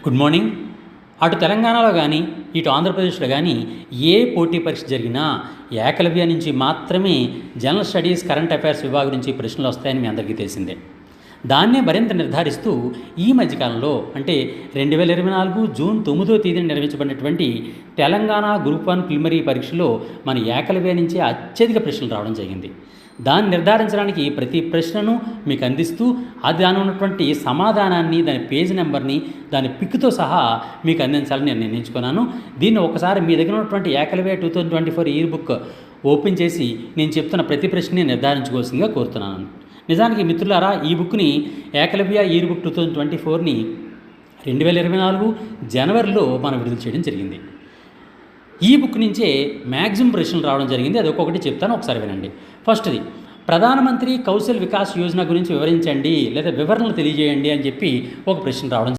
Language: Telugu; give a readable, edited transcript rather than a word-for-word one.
Good morning. అటు తెలంగాణలో కానీ ఇటు ఆంధ్రప్రదేశ్లో కానీ ఏ పోటీ పరీక్ష జరిగినా ఏకలవ్య నుంచి మాత్రమే జనరల్ స్టడీస్ కరెంట్ అఫైర్స్ విభాగం నుంచి ప్రశ్నలు వస్తాయని మీ అందరికీ తెలిసిందే. దాన్నే మరింత నిర్ధారిస్తూ ఈ మధ్యకాలంలో అంటే 2024 జూన్ 9వ తేదీన నిర్వహించబడినటువంటి తెలంగాణ గ్రూప్ 1 ప్రిలిమినరీ పరీక్షలో మన ఏకలవ్య నుంచే అత్యధిక ప్రశ్నలు రావడం జరిగింది. దాన్ని నిర్ధారించడానికి ప్రతి ప్రశ్నను మీకు అందిస్తూ దాని ఉన్నటువంటి సమాధానాన్ని, దాని పేజ్ నెంబర్ని, దాని పిక్తో సహా మీకు అందించాలని నేను నిర్ణయించుకున్నాను. దీన్ని ఒకసారి మీ దగ్గర ఉన్నటువంటి ఏకలవ్య 2024 ఇయర్ బుక్ ఓపెన్ చేసి నేను చెప్తున్న ప్రతి ప్రశ్నని నిర్ధారించుకోవాల్సిందిగా కోరుతున్నాను. నిజానికి మిత్రులారా, ఈ బుక్ని ఏకలవ్య ఇయర్ బుక్ 2024ని 2024 జనవరిలో మనం విడుదల చేయడం జరిగింది. ఈ బుక్ నుంచే మ్యాక్సిమం ప్రశ్నలు రావడం జరిగింది. అది ఒక్కొక్కటి చెప్తాను, ఒకసారి వినండి. ఫస్ట్ది, ప్రధానమంత్రి కౌశల్ వికాస్ యోజన గురించి వివరించండి లేదా వివరణలు తెలియజేయండి అని చెప్పి ఒక ప్రశ్న రావడం